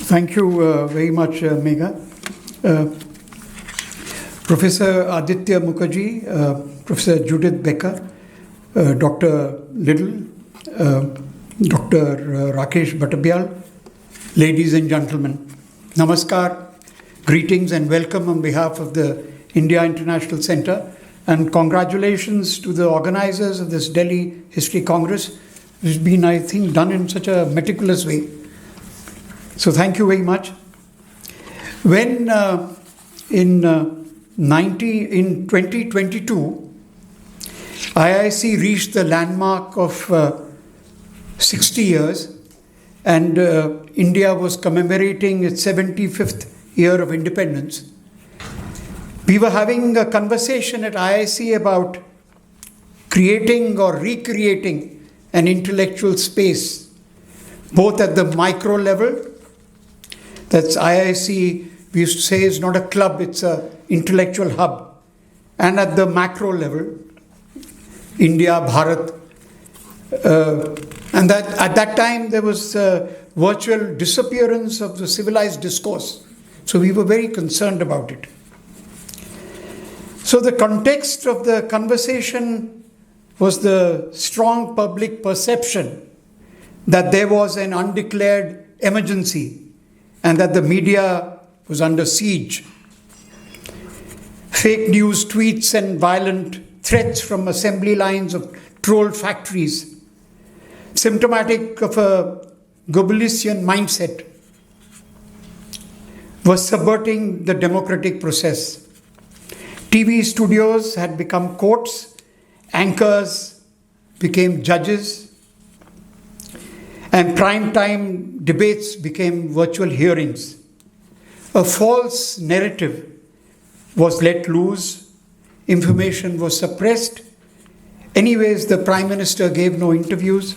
Thank you very much, Megha. Professor Aditya Mukherjee, Professor Judith Becker, Dr. Little, Dr. Rakesh Bhattabyal, ladies and gentlemen, namaskar, greetings and welcome on behalf of the India International Centre, and congratulations to the organizers of this Delhi History Congress. It's been, I think, done in such a meticulous way. So thank you very much. When in 2022, IIC reached the landmark of 60 years, and India was commemorating its 75th year of independence, we were having a conversation at IIC about creating or recreating an intellectual space, both at the micro level. That's IIC, we used to say, is not a club, it's an intellectual hub. And at the macro level, India, Bharat. And that at that time, there was virtual disappearance of the civilized discourse. So we were very concerned about it. So the context of the conversation was the strong public perception that there was an undeclared emergency and that the media was under siege. Fake news tweets and violent threats from assembly lines of troll factories, symptomatic of a Goebbelsian mindset, was subverting the democratic process. TV studios had become courts, anchors became judges, and prime-time debates became virtual hearings. A false narrative was let loose, information was suppressed. Anyways, the Prime Minister gave no interviews,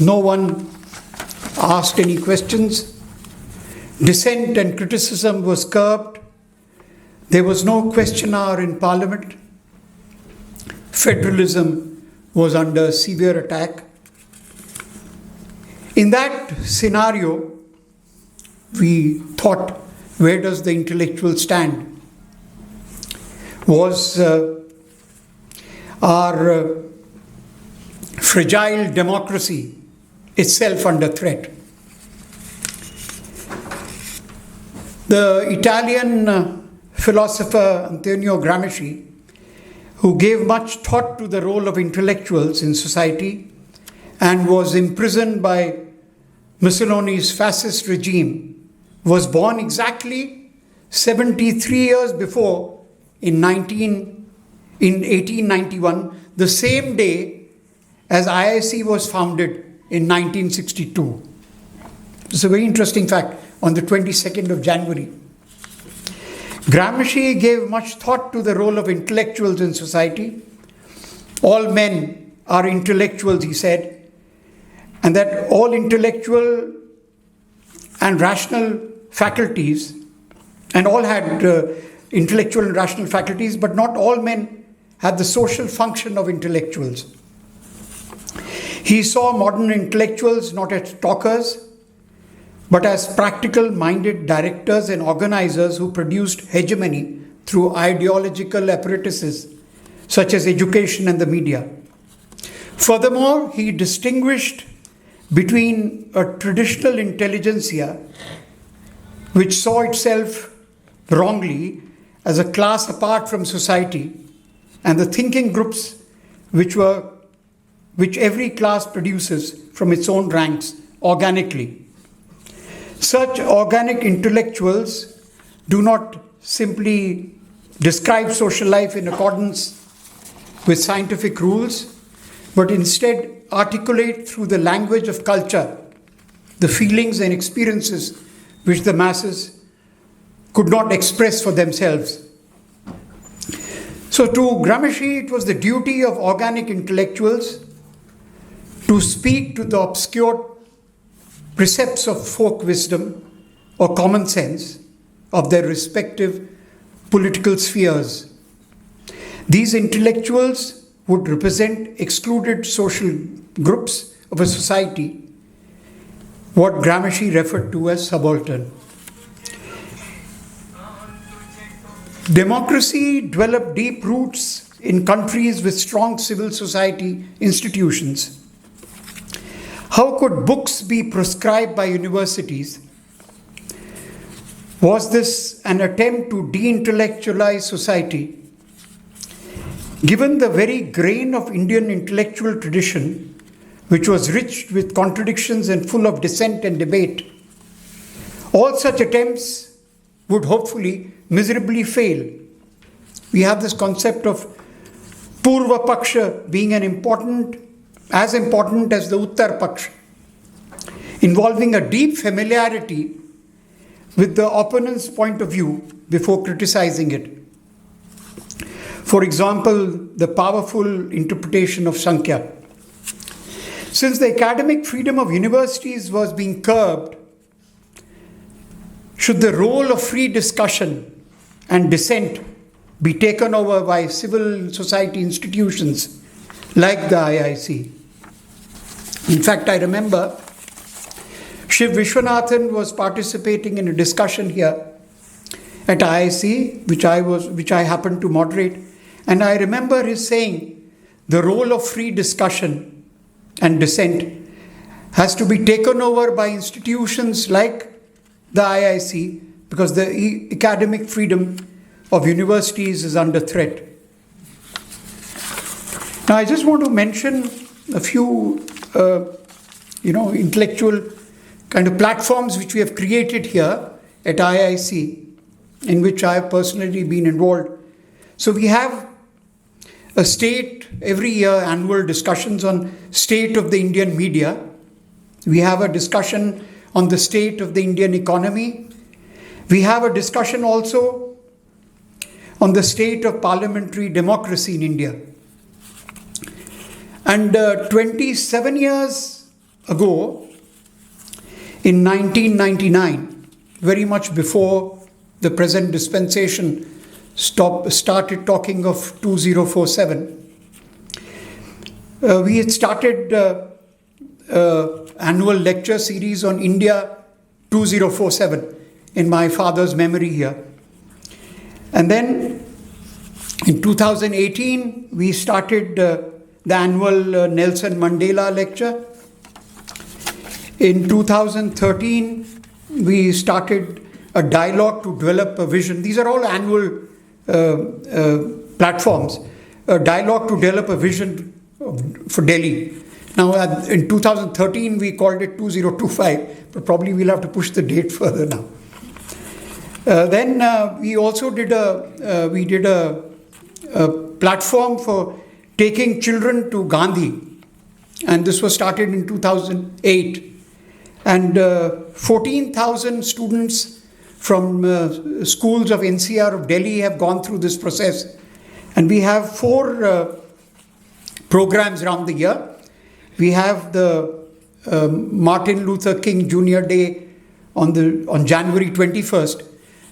no one asked any questions, dissent and criticism was curbed, there was no question hour in Parliament, federalism was under severe attack. In that scenario, we thought, where does the intellectual stand? Was our fragile democracy itself under threat? The Italian philosopher Antonio Gramsci, who gave much thought to the role of intellectuals in society and was imprisoned by Mussolini's fascist regime, was born exactly 73 years before in 1891, the same day as IIC was founded in 1962. It's a very interesting fact, on the 22nd of January. Gramsci gave much thought to the role of intellectuals in society. All men are intellectuals, he said, and that all intellectual and rational faculties, and all had intellectual and rational faculties, but not all men had the social function of intellectuals. He saw modern intellectuals not as talkers, but as practical-minded directors and organizers who produced hegemony through ideological apparatuses such as education and the media. Furthermore, he distinguished between a traditional intelligentsia, which saw itself wrongly as a class apart from society, and the thinking groups which every class produces from its own ranks organically. Such organic intellectuals do not simply describe social life in accordance with scientific rules, but instead articulate through the language of culture the feelings and experiences which the masses could not express for themselves. So to Gramsci, it was the duty of organic intellectuals to speak to the obscure precepts of folk wisdom or common sense of their respective political spheres. These intellectuals would represent excluded social groups of a society what Gramsci referred to as subaltern. Democracy developed deep roots in countries with strong civil society institutions. How could books be prescribed by universities? Was this an attempt to de-intellectualize society? Given the very grain of Indian intellectual tradition, which was rich with contradictions and full of dissent and debate, all such attempts would hopefully miserably fail. We have this concept of Purva Paksha being as important as the Uttar Paksha, involving a deep familiarity with the opponent's point of view before criticizing it. For example, the powerful interpretation of Sankhya. Since the academic freedom of universities was being curbed, should the role of free discussion and dissent be taken over by civil society institutions like the IIC? In fact, I remember Shiv Vishwanathan was participating in a discussion here at IIC, which I happened to moderate, and I remember his saying the role of free discussion and dissent has to be taken over by institutions like the IIC because the academic freedom of universities is under threat. Now, I just want to mention a few, intellectual kind of platforms which we have created here at IIC, in which I have personally been involved. So we have a every year annual discussions on state of the Indian media. We have a discussion on the state of the Indian economy. We have a discussion also on the state of parliamentary democracy in India. And 27 years ago, in 1999, very much before the present dispensation started talking of 2047, we had started annual lecture series on India 2047 in my father's memory here. And then in 2018, we started the annual Nelson Mandela lecture. In 2013, we started a dialogue to develop a vision. These are all annual platforms. A dialogue to develop a vision for Delhi. Now, in 2013, we called it 2025, but probably we'll have to push the date further now. Then we also did a platform for taking children to Gandhi, and this was started in 2008. And 14,000 students from schools of NCR of Delhi have gone through this process. And we have 4 programs around the year. We have the Martin Luther King Jr. Day on January 21st.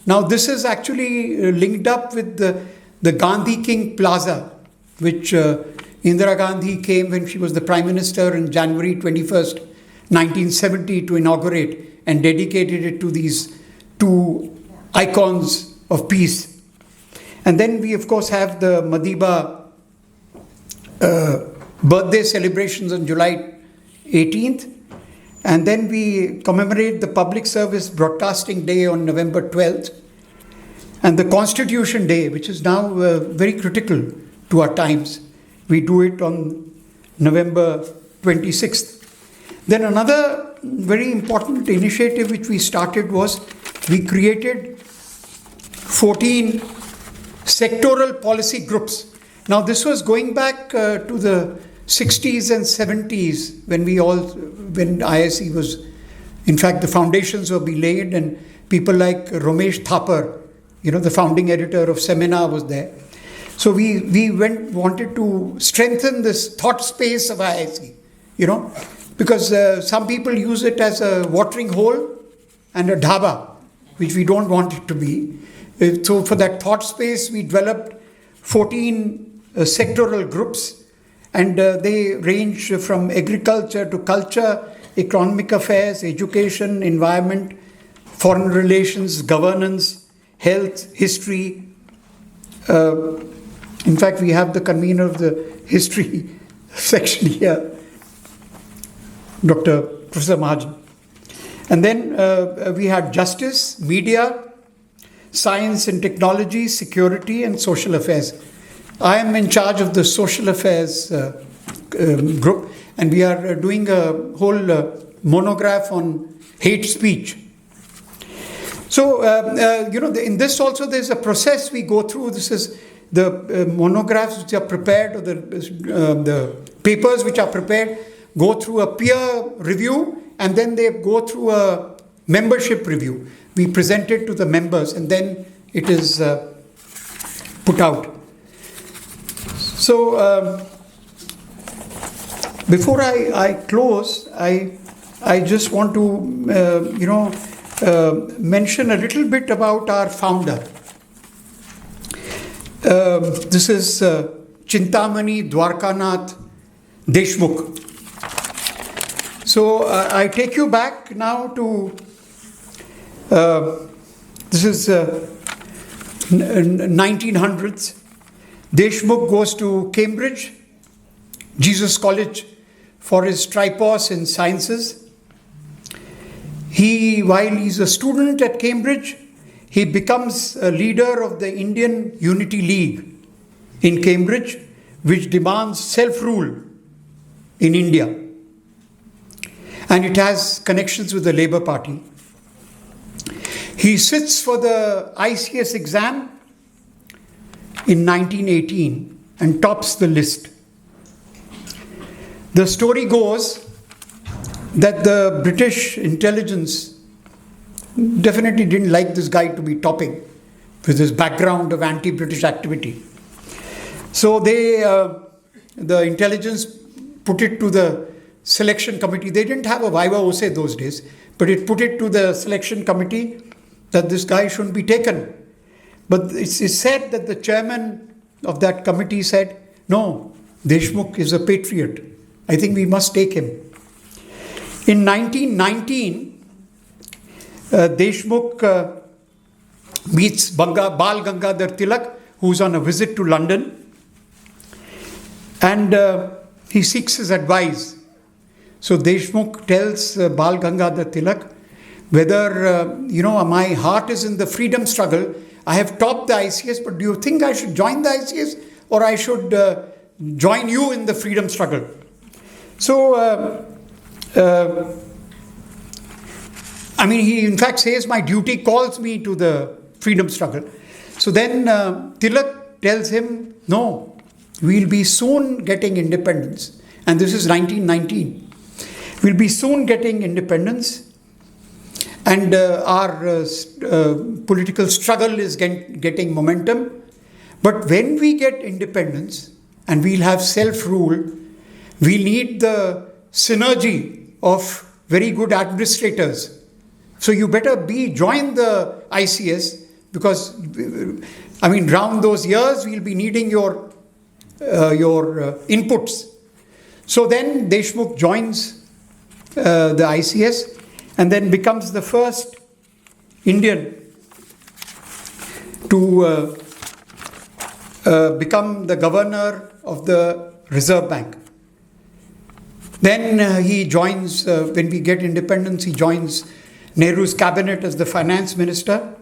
Now this is actually linked up with the Gandhi King Plaza, which Indira Gandhi came when she was the Prime Minister on January 21st, 1970 to inaugurate, and dedicated it to these 2 icons of peace. And then we of course have the Madiba birthday celebrations on July 18th. And then we commemorate the Public Service Broadcasting Day on November 12th. And the Constitution Day, which is now very critical to our times. We do it on November 26th. Then another very important initiative which we started was we created 14 sectoral policy groups. Now this was going back to the 60s and 70s when IIC was, in fact, the foundations were being laid, and people like Ramesh Thapar, the founding editor of Semina, was there. So we wanted to strengthen this thought space of IIC, because some people use it as a watering hole and a dhaba, which we don't want it to be. So for that thought space, we developed 14 sectoral groups, and they range from agriculture to culture, economic affairs, education, environment, foreign relations, governance, health, history. In fact, we have the convener of the history section here, Professor Mahajan. And then we had justice, media, science and technology, security, and social affairs. I am in charge of the social affairs group, and we are doing a whole monograph on hate speech. So, in this also there's a process we go through. This is the monographs which are prepared, or the papers which are prepared, go through a peer review, and then they go through a membership review. We present it to the members, and then it is put out. So, before I close, I just want to, mention a little bit about our founder. This is Chintamani Dwarkanath Deshmukh. So I take you back now to, this is 1900s. Deshmukh goes to Cambridge, Jesus College, for his tripos in sciences. While he's a student at Cambridge, he becomes a leader of the Indian Unity League in Cambridge, which demands self-rule in India. And it has connections with the Labour Party. He sits for the ICS exam in 1918 and tops the list. The story goes that the British intelligence definitely didn't like this guy to be topping with his background of anti-British activity. So the intelligence put it to the selection committee. They didn't have a viva voce those days, but it put it to the selection committee that this guy shouldn't be taken. But it's said that the chairman of that committee said, no, Deshmukh is a patriot. I think we must take him. In 1919, Deshmukh meets Bal Gangadhar Tilak, who's on a visit to London, and he seeks his advice. So Deshmukh tells Bal Gangadhar Tilak, whether, my heart is in the freedom struggle. I have topped the ICS, but do you think I should join the ICS, or I should join you in the freedom struggle? So, he in fact says, my duty calls me to the freedom struggle. So then Tilak tells him, no, we'll be soon getting independence. And this is 1919. We'll be soon getting independence. And our political struggle is getting momentum. But when we get independence and we'll have self-rule, we need the synergy of very good administrators. So you better join the ICS, because round those years we'll be needing your inputs. So then Deshmukh joins the ICS and then becomes the first Indian to become the governor of the Reserve Bank. Then he joins, when we get independence, he joins Nehru's cabinet as the finance minister,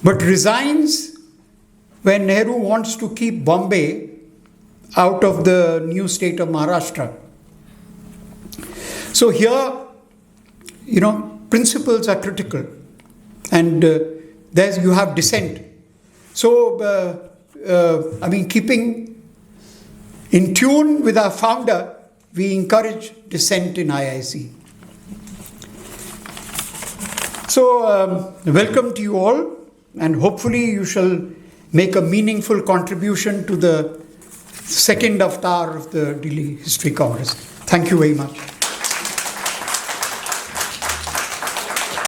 but resigns when Nehru wants to keep Bombay out of the new state of Maharashtra. So here, principles are critical, and you have dissent. So, keeping in tune with our founder, we encourage dissent in IIC. So, welcome to you all, and hopefully you shall make a meaningful contribution to the second avatar of the Delhi History Congress. Thank you very much.